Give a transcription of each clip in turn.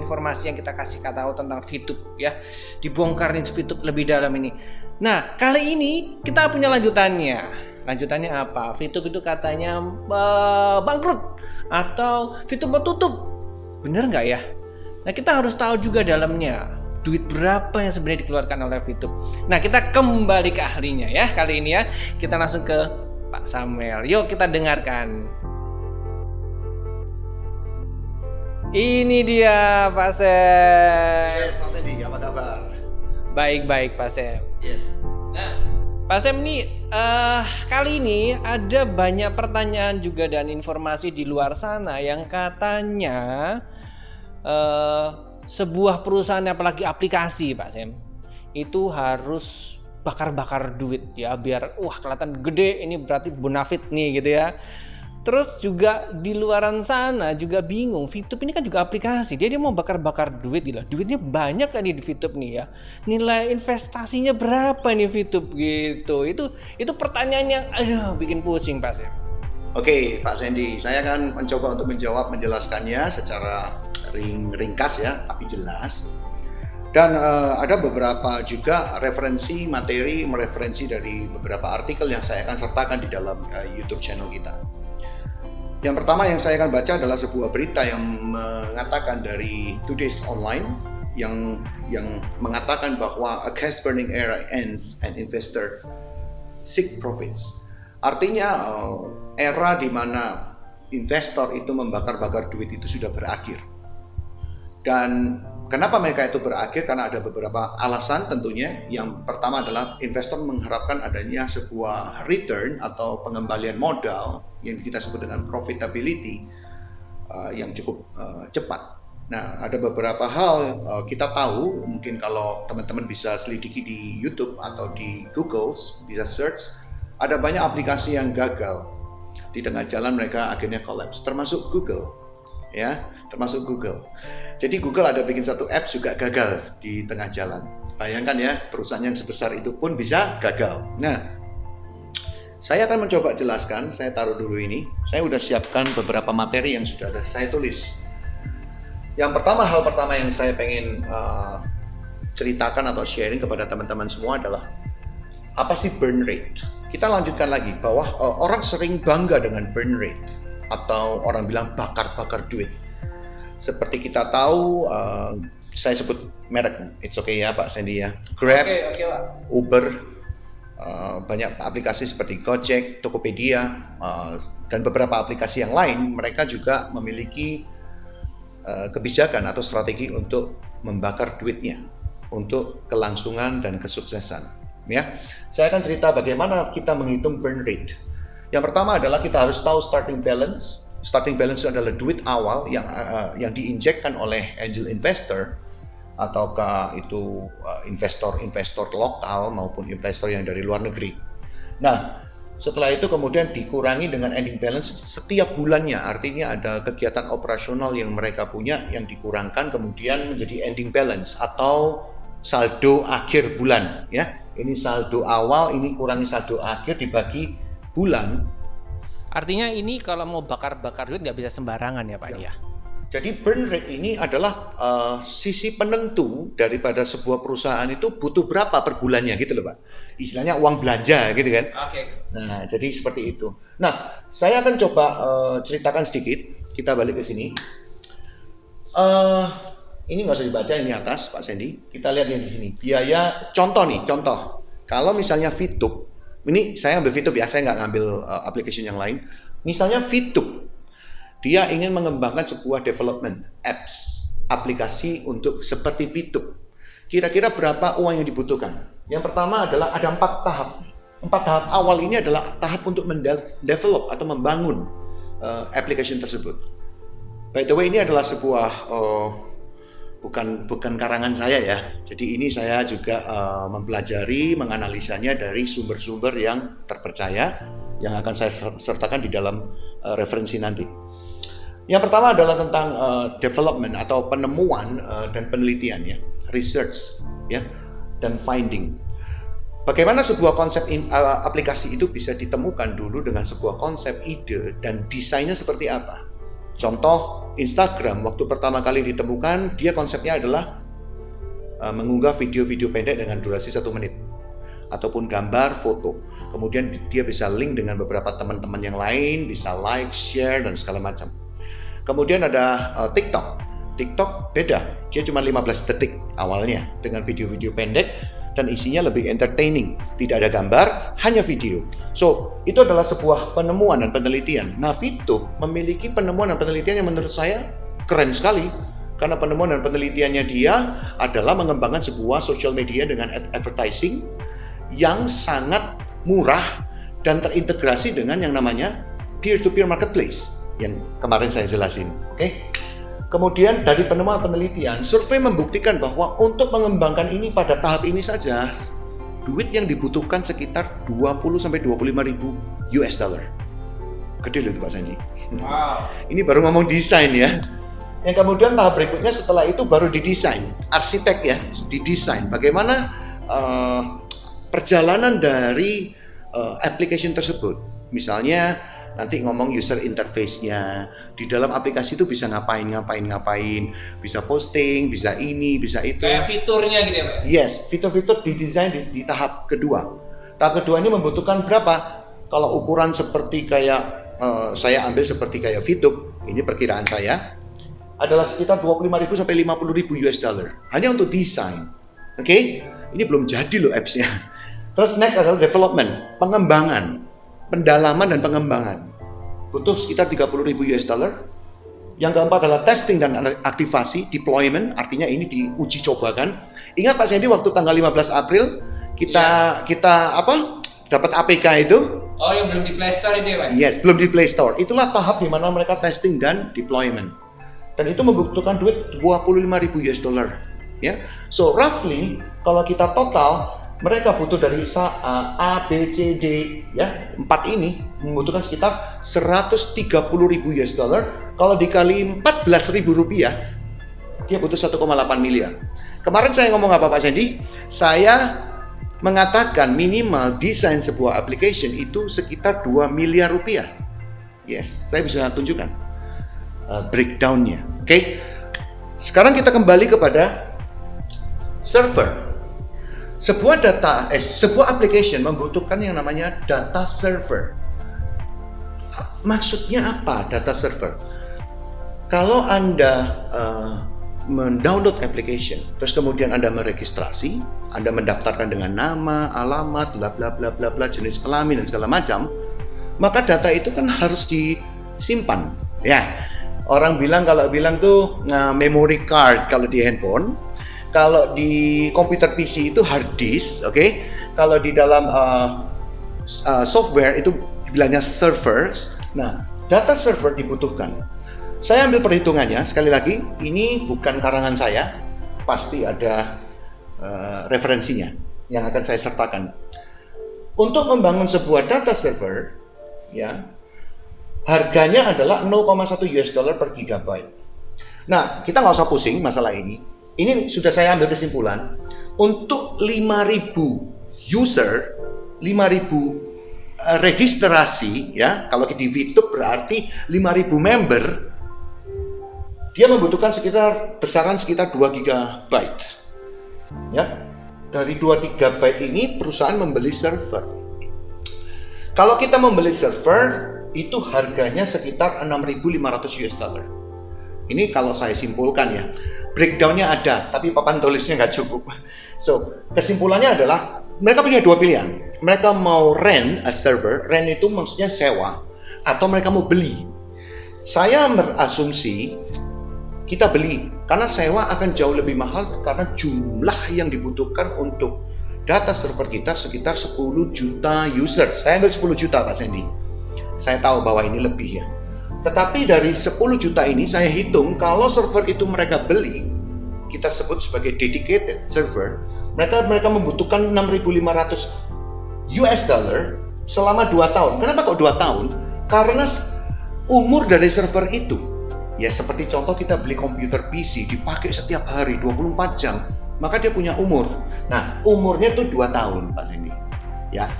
informasi yang kita kasih tahu tentang VTube ya. Dibongkar nih VTube lebih dalam ini. Nah, kali ini kita punya lanjutannya. Lanjutannya apa? VTube itu katanya bangkrut atau VTube mau tutup. Bener nggak ya? Nah, kita harus tahu juga dalamnya duit berapa yang sebenarnya dikeluarkan oleh VTube. Nah, kita kembali ke ahlinya ya kali ini ya. Kita langsung ke Pak Samuel. Yuk kita dengarkan. Ini dia Pak Sam. Yes, Mas Edi, apa kabar? Baik Pak Sam. Yes. Nah, Pak Sam nih kali ini ada banyak pertanyaan juga dan informasi di luar sana yang katanya sebuah perusahaan apalagi aplikasi Pak Sam itu harus bakar-bakar duit ya biar kelihatan gede, ini berarti bonafit nih gitu ya. Terus juga di luaran sana juga bingung, VTube ini kan juga aplikasi, dia mau bakar-bakar duit gitu. Duitnya banyak kan di VTube nih ya. Nilai investasinya berapa nih VTube gitu. Itu pertanyaan yang bikin pusing Pak Sam. Oke, Pak Sandy, saya akan mencoba untuk menjelaskannya secara ringkas ya, tapi jelas. Dan ada beberapa juga referensi dari beberapa artikel yang saya akan sertakan di dalam YouTube channel kita. Yang pertama yang saya akan baca adalah sebuah berita yang mengatakan dari Today's Online yang mengatakan bahwa a cash burning era ends and investor seek profits. Artinya era di mana investor itu membakar-bakar duit itu sudah berakhir. Dan kenapa mereka itu berakhir? Karena ada beberapa alasan tentunya. Yang pertama adalah investor mengharapkan adanya sebuah return atau pengembalian modal yang kita sebut dengan profitability yang cukup cepat. Nah, ada beberapa hal kita tahu, mungkin kalau teman-teman bisa selidiki di YouTube atau di Google, bisa search, ada banyak aplikasi yang gagal. Di tengah jalan mereka akhirnya collapse, termasuk Google. Ya, termasuk Google. Jadi Google ada bikin satu apps juga gagal di tengah jalan. Bayangkan ya, perusahaan yang sebesar itu pun bisa gagal. Nah, saya akan mencoba jelaskan, saya taruh dulu ini. Saya udah siapkan beberapa materi yang sudah ada saya tulis. Hal pertama yang saya pengen ceritakan atau sharing kepada teman-teman semua adalah apa sih burn rate? Kita lanjutkan lagi bahwa orang sering bangga dengan burn rate atau orang bilang bakar-bakar duit. Seperti kita tahu, saya sebut merek, it's okay ya Pak Sandy ya. Grab, Oke, Pak. Uber, banyak aplikasi seperti Gojek, Tokopedia, dan beberapa aplikasi yang lain, mereka juga memiliki kebijakan atau strategi untuk membakar duitnya untuk kelangsungan dan kesuksesan. Ya, saya akan cerita bagaimana kita menghitung burn rate. Yang pertama adalah kita harus tahu starting balance. Starting balance itu adalah duit awal yang diinjekkan oleh angel investor ataukah itu investor lokal maupun investor yang dari luar negeri. Nah, setelah itu kemudian dikurangi dengan ending balance setiap bulannya. Artinya ada kegiatan operasional yang mereka punya yang dikurangkan kemudian menjadi ending balance atau saldo akhir bulan. Ya, ini saldo awal, ini kurangi saldo akhir dibagi bulan. Artinya ini kalau mau bakar-bakar duit nggak bisa sembarangan ya Pak ya. Jadi burn rate ini adalah sisi penentu daripada sebuah perusahaan itu butuh berapa per bulannya gitu loh Pak. Istilahnya uang belanja gitu kan. Oke. Nah, jadi seperti itu. Nah, saya akan coba ceritakan sedikit. Kita balik ke sini. Ini nggak usah dibaca, ini atas Pak Sandy. Kita lihat yang di sini. Biaya, contoh. Kalau misalnya VTube, ini saya ambil VTube ya, saya nggak ngambil application yang lain. Misalnya VTube, dia ingin mengembangkan sebuah development apps, aplikasi untuk seperti VTube. Kira-kira berapa uang yang dibutuhkan? Yang pertama adalah ada 4 tahap. 4 tahap awal ini adalah tahap untuk mendevelop atau membangun application tersebut. By the way, ini adalah sebuah bukan karangan saya ya. Jadi ini saya juga mempelajari, menganalisanya dari sumber-sumber yang terpercaya yang akan saya sertakan di dalam referensi nanti. Yang pertama adalah tentang development atau penemuan dan penelitian ya, research ya, dan finding. Bagaimana sebuah konsep aplikasi itu bisa ditemukan dulu dengan sebuah konsep, ide, dan desainnya seperti apa. Contoh Instagram waktu pertama kali ditemukan, dia konsepnya adalah mengunggah video-video pendek dengan durasi 1 menit ataupun gambar, foto. Kemudian dia bisa link dengan beberapa teman-teman yang lain, bisa like, share, dan segala macam. Kemudian ada TikTok. TikTok beda, dia cuma 15 detik awalnya dengan video-video pendek dan isinya lebih entertaining. Tidak ada gambar, hanya video. So, itu adalah sebuah penemuan dan penelitian. Nah, VTube memiliki penemuan dan penelitian yang menurut saya keren sekali. Karena penemuan dan penelitiannya dia adalah mengembangkan sebuah social media dengan advertising yang sangat murah dan terintegrasi dengan yang namanya peer-to-peer marketplace yang kemarin saya jelasin. Oke? Kemudian dari penemuan penelitian, survei membuktikan bahwa untuk mengembangkan ini pada tahap ini saja, duit yang dibutuhkan sekitar 20-25 ribu US dollar. Gede loh itu Pak Sandy. Wow. Ini baru ngomong desain ya. Yang kemudian tahap berikutnya setelah itu baru didesain. Arsitek ya, didesain. Bagaimana perjalanan dari application tersebut. Misalnya nanti ngomong user interface-nya, di dalam aplikasi itu bisa ngapain, bisa posting, bisa ini, bisa itu. Kayak fiturnya gitu ya Pak? Yes, fitur-fitur didesain di tahap kedua. Tahap kedua ini membutuhkan berapa? Kalau ukuran seperti kayak, saya ambil seperti kayak VTube, ini perkiraan saya, adalah sekitar 25.000 sampai 50.000 US dollar. Hanya untuk desain. Oke? Ini belum jadi loh apps-nya. Terus next adalah development, pengembangan. Pendalaman dan pengembangan butuh sekitar 30.000 US dollar. Yang keempat adalah testing dan aktivasi, deployment, artinya ini diuji cobakan. Ingat Pak Sandy waktu tanggal 15 April kita dapat APK itu? Oh, yang belum di Play Store itu ya Pak? Yes, belum di Play Store. Itulah tahap di mana mereka testing dan deployment. Dan itu membutuhkan duit 25.000 US dollar. Ya, so roughly kalau kita total mereka butuh dari A, B, C, D, ya 4 ini membutuhkan sekitar 130.000 US dollar. Kalau dikali 14.000 rupiah, dia butuh 1,8 miliar. Kemarin saya ngomong apa Pak Sandy? Saya mengatakan minimal desain sebuah application itu sekitar 2 miliar rupiah. Yes, saya bisa tunjukkan breakdown-nya. Oke. Sekarang kita kembali kepada server. Sebuah application membutuhkan yang namanya data server. Maksudnya apa data server? Kalau Anda mendownload application, terus kemudian Anda meregistrasi, Anda mendaftarkan dengan nama, alamat, bla bla bla bla bla, jenis kelamin dan segala macam, maka data itu kan harus disimpan. Ya, orang kalau bilang tuh memory card kalau di handphone. Kalau di komputer PC itu hard disk, oke? Kalau di dalam software itu dibilangnya servers. Nah, data server dibutuhkan. Saya ambil perhitungannya, sekali lagi, ini bukan karangan saya, pasti ada referensinya yang akan saya sertakan. Untuk membangun sebuah data server, ya, harganya adalah 0,1 US dollar per gigabyte. Nah, kita nggak usah pusing masalah ini. Ini sudah saya ambil kesimpulan, untuk 5.000 user, 5.000 registrasi, ya, kalau di VTube berarti 5.000 member, dia membutuhkan besaran sekitar 2 GB. Ya, dari 2 GB ini perusahaan membeli server. Kalau kita membeli server, itu harganya sekitar 6.500 US dollar. Ini kalau saya simpulkan ya. Breakdown-nya ada, tapi papan tulisnya nggak cukup. So, kesimpulannya adalah mereka punya dua pilihan. Mereka mau rent a server, rent itu maksudnya sewa, atau mereka mau beli. Saya berasumsi kita beli, karena sewa akan jauh lebih mahal karena jumlah yang dibutuhkan untuk data server kita sekitar 10 juta user. Saya ambil 10 juta Pak Sandy. Saya tahu bahwa ini lebih ya. Tetapi dari 10 juta ini saya hitung kalau server itu mereka beli, kita sebut sebagai dedicated server, mereka membutuhkan 6.500 US dollar selama 2 tahun. Kenapa kok 2 tahun? Karena umur dari server itu, ya seperti contoh kita beli komputer PC dipakai setiap hari 24 jam, maka dia punya umur. Nah, umurnya tuh 2 tahun Pak Sandy. Ya,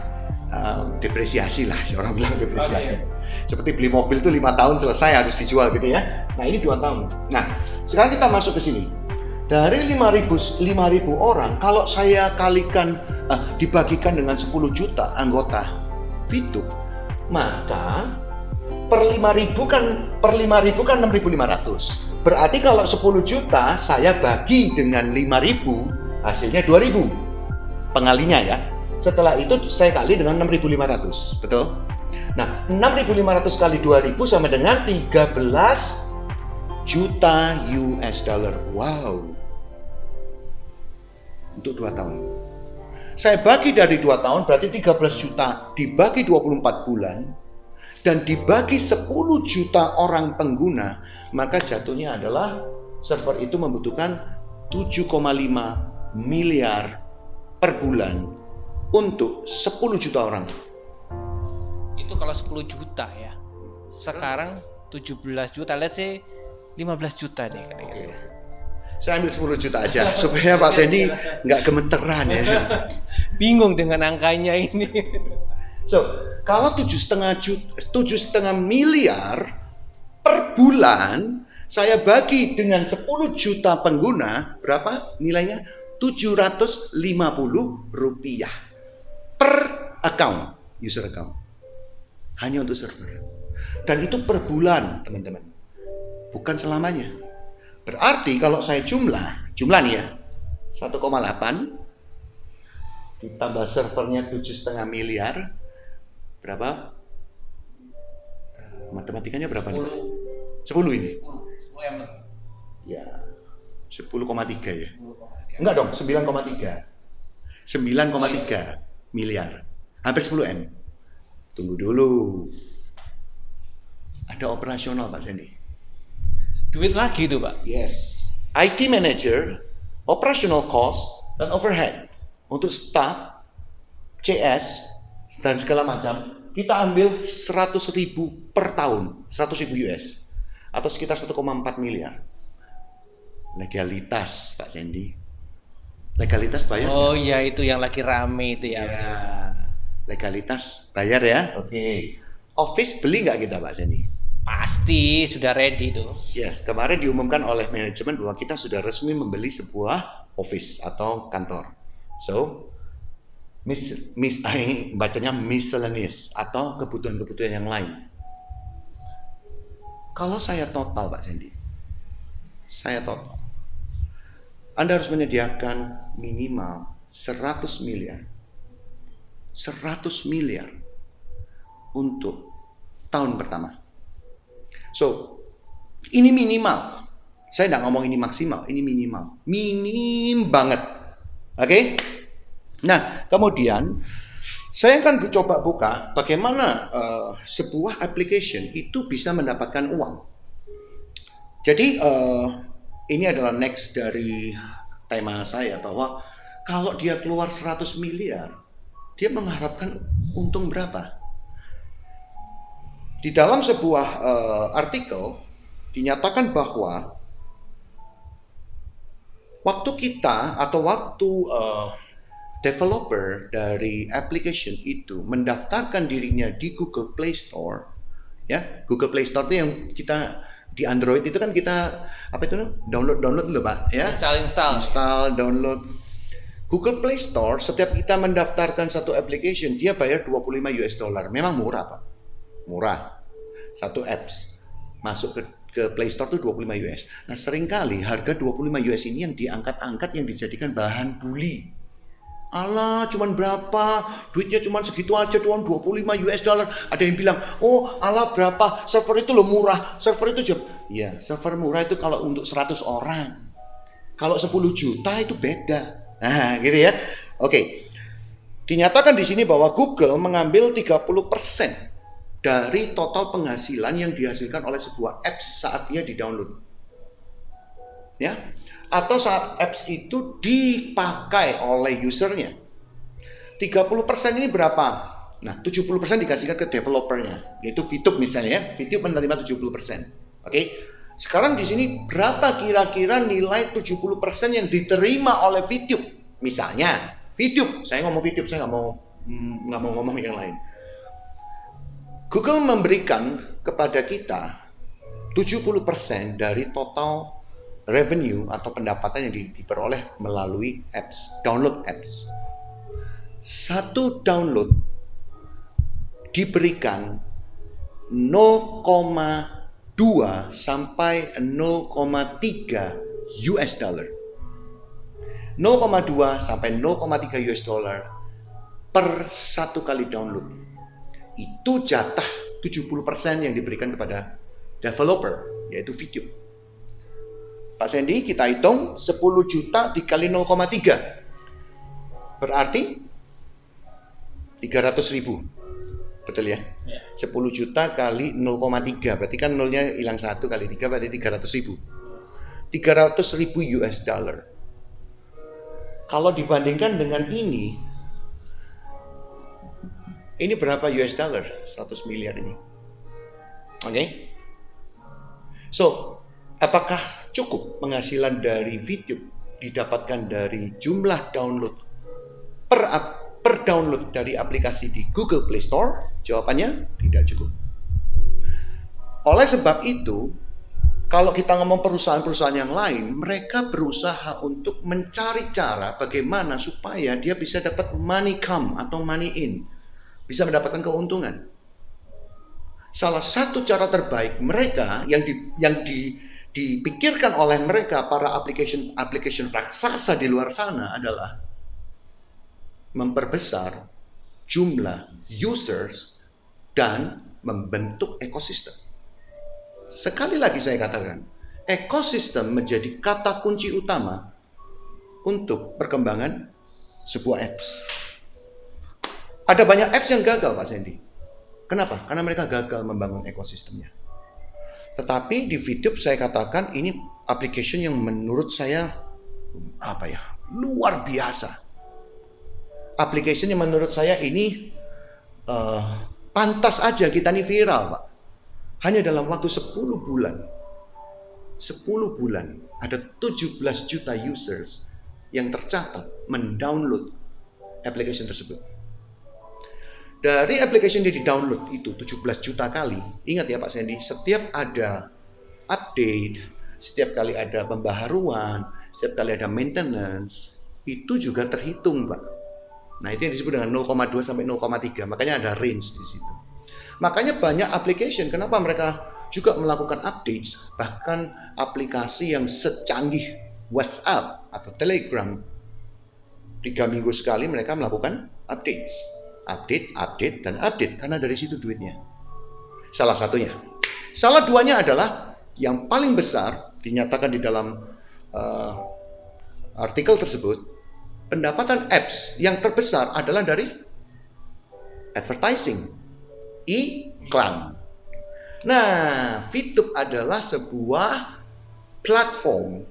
depresiasi lah, orang bilang depresiasi. Okay. Seperti beli mobil itu 5 tahun selesai harus dijual gitu ya. Nah ini 2 tahun. Nah sekarang kita masuk ke sini. Dari 5.000 orang, kalau saya kalikan dibagikan dengan 10 juta anggota VTube, maka per 5.000 kan 6.500. Berarti kalau 10 juta saya bagi dengan 5.000, hasilnya 2.000 pengalinya ya. Setelah itu saya kali dengan 6.500, betul? Nah, 6.500 kali 2.000 sama dengan 13 juta US dollar. Wow. Untuk 2 tahun. Saya bagi dari 2 tahun berarti 13 juta dibagi 24 bulan dan dibagi 10 juta orang pengguna, maka jatuhnya adalah server itu membutuhkan 7,5 miliar per bulan untuk 10 juta orang. Itu kalau 10 juta ya. Sekarang 17 juta, let's say 15 juta deh kira-kira. Saya ambil 10 juta aja supaya Pak Sandy nggak gemeteran ya. Bingung dengan angkanya ini. So, kalau 7,5 miliar per bulan saya bagi dengan 10 juta pengguna, berapa nilainya? 750 rupiah per account, user account. Hanya untuk server. Dan itu per bulan, teman-teman. Bukan selamanya. Berarti kalau saya jumlah nih ya, 1,8 ditambah servernya 7,5 miliar, berapa? Matematikanya berapa nih? 10 ini? 10 ya, 10,3 ya? Enggak dong, 9,3 miliar, hampir 10 M. Tunggu dulu, ada operasional Pak Sandy. Duit lagi tuh Pak. Yes. IT manager, operational cost, dan overhead. Untuk staff, CS, dan segala macam, kita ambil 100.000 per tahun. 100.000 US. Atau sekitar 1,4 miliar. Legalitas, Pak Sandy. Legalitas bayar. Oh iya, itu yang lagi rame itu ya. Legalitas bayar ya. Oke. Office beli nggak kita Pak Sandy? Pasti sudah ready tuh. Yes, kemarin diumumkan oleh manajemen bahwa kita sudah resmi membeli sebuah office atau kantor. So, bacanya miscellaneous atau kebutuhan-kebutuhan yang lain. Kalau saya total Pak Sandy, Anda harus menyediakan minimal 100 miliar. 100 miliar untuk tahun pertama. So, ini minimal. Saya nggak ngomong ini maksimal, ini minimal. Minim banget. Oke? Nah, kemudian saya akan coba buka bagaimana sebuah application itu bisa mendapatkan uang. Jadi, ini adalah next dari tema saya bahwa kalau dia keluar 100 miliar, dia mengharapkan untung berapa? Di dalam sebuah artikel dinyatakan bahwa waktu kita atau waktu developer dari application itu mendaftarkan dirinya di Google Play Store, ya Google Play Store itu yang kita di Android itu kan kita download dulu Pak, ya install download. Google Play Store setiap kita mendaftarkan satu application dia bayar 25 US dollar. Memang murah Pak. Murah. Satu apps masuk ke Play Store itu 25 US. Nah, seringkali harga 25 US ini yang diangkat-angkat, yang dijadikan bahan bully. Alah, cuman berapa? Duitnya cuman segitu aja, cuman 25 US dollar. Ada yang bilang, "Oh, alah berapa? Server itu loh murah. Server itu jam." Iya, server murah itu kalau untuk 100 orang. Kalau 10 juta itu beda. Nah, gitu ya. Oke. Dinyatakan di sini bahwa Google mengambil 30% dari total penghasilan yang dihasilkan oleh sebuah apps saat dia di-download. Ya, atau saat apps itu dipakai oleh usernya. 30% ini berapa? Nah, 70% dikasihkan ke developernya, yaitu VTube misalnya ya. VTube menerima 70%. Oke. Sekarang di sini berapa kira-kira nilai 70% yang diterima oleh VTube? Misalnya, VTube, saya ngomong VTube, saya nggak mau ngomong yang lain. Google memberikan kepada kita 70% dari total revenue atau pendapatan yang diperoleh melalui apps, download apps. Satu download diberikan 0,2 sampai 0,3 US dollar. 0,2 sampai 0,3 US dollar per satu kali download. Itu jatah 70% yang diberikan kepada developer, yaitu video. Pak Sandy, kita hitung 10 juta dikali 0,3. Berarti 300.000. Betul ya? 10 juta kali 0,3. Berarti kan nolnya hilang 1 kali 3 berarti 300.000. 300.000 US dollar. Kalau dibandingkan dengan ini berapa US dollar? 100 miliar ini. Oke? So, apakah cukup penghasilan dari video didapatkan dari jumlah download per download dari aplikasi di Google Play Store? Jawabannya tidak cukup. Oleh sebab itu, kalau kita ngomong perusahaan-perusahaan yang lain, mereka berusaha untuk mencari cara bagaimana supaya dia bisa dapat money come atau money in, bisa mendapatkan keuntungan. Salah satu cara terbaik mereka yang dipikirkan oleh mereka para application raksasa di luar sana adalah memperbesar jumlah users dan membentuk ekosistem. Sekali lagi saya katakan, ekosistem menjadi kata kunci utama untuk perkembangan sebuah apps. Ada banyak apps yang gagal, Pak Sandy. Kenapa? Karena mereka gagal membangun ekosistemnya. Tetapi di video saya katakan ini application yang menurut saya luar biasa. Application yang menurut saya ini pantas aja kita nih viral, Pak. Hanya dalam waktu 10 bulan ada 17 juta users yang tercatat mendownload application tersebut. Dari application yang di-download itu 17 juta kali, ingat ya Pak Sandy, setiap ada update, setiap kali ada pembaharuan, setiap kali ada maintenance, itu juga terhitung, Pak. Nah, itu yang disebut dengan 0,2 sampai 0,3, makanya ada range di situ. Makanya banyak application, kenapa mereka juga melakukan updates, bahkan aplikasi yang secanggih WhatsApp atau Telegram, 3 minggu sekali mereka melakukan updates. Update, dan update, karena dari situ duitnya. Salah satunya. Salah duanya adalah yang paling besar, dinyatakan di dalam artikel tersebut, pendapatan apps yang terbesar adalah dari advertising, iklan. Nah, VTube adalah sebuah platform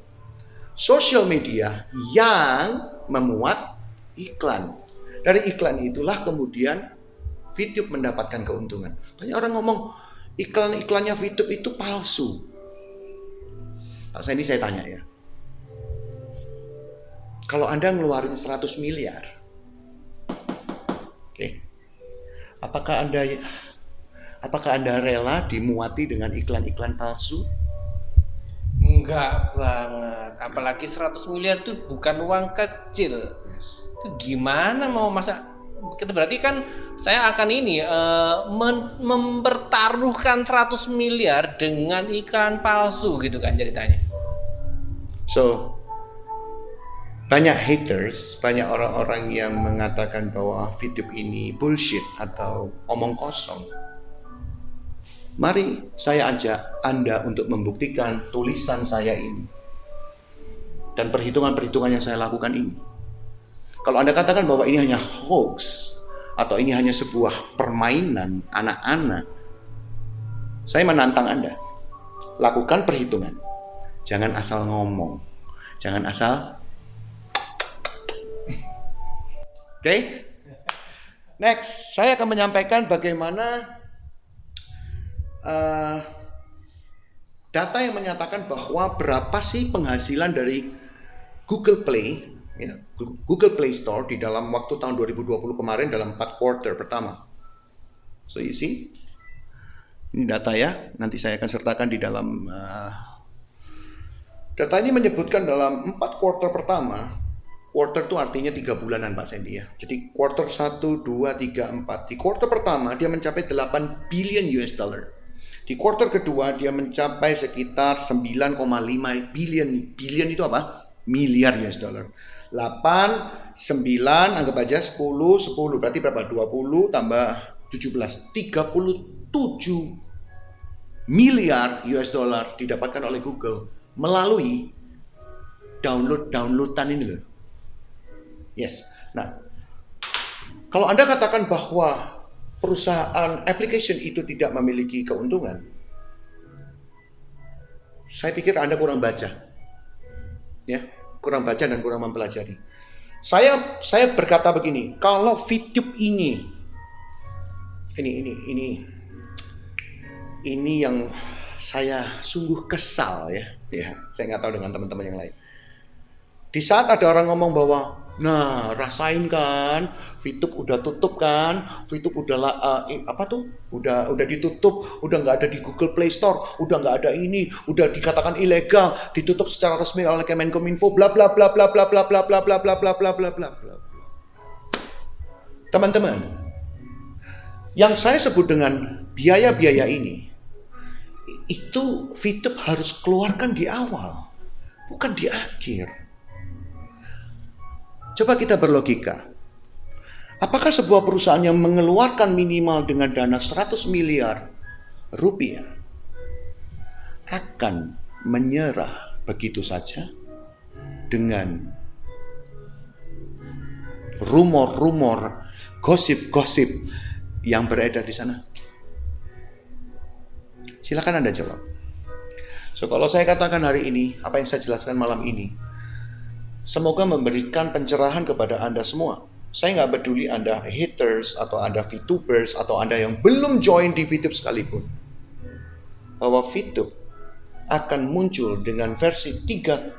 sosial media yang memuat iklan. Dari iklan itulah kemudian VTube mendapatkan keuntungan. Banyak orang ngomong iklan-iklannya VTube itu palsu. Pak Sandy, saya tanya ya. Kalau Anda ngeluarin 100 miliar, oke, apakah Anda rela dimuati dengan iklan-iklan palsu? Enggak banget. Apalagi 100 miliar itu bukan uang kecil. Itu gimana mau masa? Berarti kan saya akan mempertaruhkan 100 miliar dengan iklan palsu gitu kan ceritanya. So, banyak haters, banyak orang-orang yang mengatakan bahwa VTube ini bullshit atau omong kosong. Mari saya ajak Anda untuk membuktikan tulisan saya ini dan perhitungan-perhitungan yang saya lakukan ini. Kalau Anda katakan bahwa ini hanya hoax atau ini hanya sebuah permainan anak-anak, saya menantang Anda. Lakukan perhitungan. Jangan asal ngomong. Jangan asal. Oke? Next, saya akan menyampaikan bagaimana data yang menyatakan bahwa berapa sih penghasilan dari Google Play, ya, Google Play Store di dalam waktu tahun 2020 kemarin dalam 4 quarter pertama. So you see, Ini data ya, nanti saya akan sertakan di dalam data ini menyebutkan dalam 4 quarter pertama. Quarter itu artinya 3 bulanan Pak Sandy ya. Jadi quarter 1, 2, 3, 4. Di quarter pertama dia mencapai 8 billion US dollar. Di quarter kedua dia mencapai sekitar 9,5 billion. Billion itu apa? Miliar US dollar. 8, 9, anggap aja 10, 10. Berarti berapa? 20 tambah 17. 37 miliar US dollar didapatkan oleh Google melalui downloadan ini loh. Yes. Nah, kalau Anda katakan bahwa perusahaan application itu tidak memiliki keuntungan, saya pikir Anda kurang baca. Ya, kurang baca dan kurang mempelajari. Saya berkata begini, kalau VTube ini yang saya sungguh kesal ya. Ya, saya nggak tahu dengan teman-teman yang lain. Di saat ada orang ngomong bahwa, nah rasain kan, VTube udah tutup kan, VTube udah ditutup, udah nggak ada di Google Play Store, udah nggak ada ini, udah dikatakan ilegal, ditutup secara resmi oleh Kemenkominfo, bla bla bla bla bla bla bla bla bla bla bla bla bla bla bla. Teman-teman, yang saya sebut dengan biaya-biaya ini, itu VTube harus keluarkan di awal, bukan di akhir. Coba kita berlogika. Apakah sebuah perusahaan yang mengeluarkan minimal dengan dana 100 miliar rupiah akan menyerah begitu saja dengan rumor-rumor, gosip-gosip yang beredar di sana? Silakan Anda jawab. So, kalau saya katakan hari ini, apa yang saya jelaskan malam ini, semoga memberikan pencerahan kepada Anda semua. Saya nggak peduli Anda haters, atau Anda VTubers, atau Anda yang belum join di VTube sekalipun. Bahwa VTube akan muncul dengan versi 3.0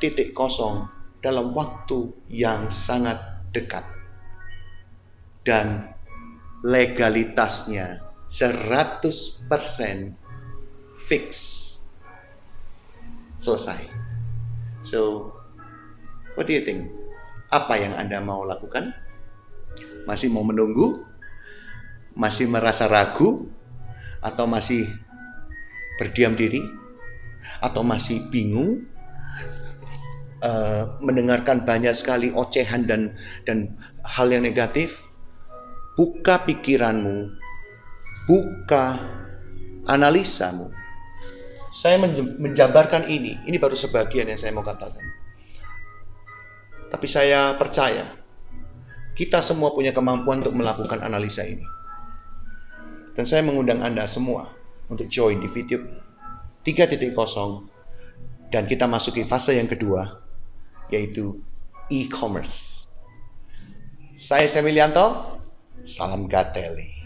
dalam waktu yang sangat dekat. Dan legalitasnya 100% fix. Selesai. So, what do you think? Apa yang Anda mau lakukan? Masih mau menunggu? Masih merasa ragu? Atau masih berdiam diri? Atau masih bingung? Mendengarkan banyak sekali ocehan dan hal yang negatif? Buka pikiranmu. Buka analisamu. Saya menjabarkan ini. Ini baru sebagian yang saya mau katakan. Tapi saya percaya kita semua punya kemampuan untuk melakukan analisa ini. Dan saya mengundang Anda semua untuk join di VTube 3.0 dan kita masuki fase yang kedua, yaitu e-commerce. Saya Semilianto, salam Gateli.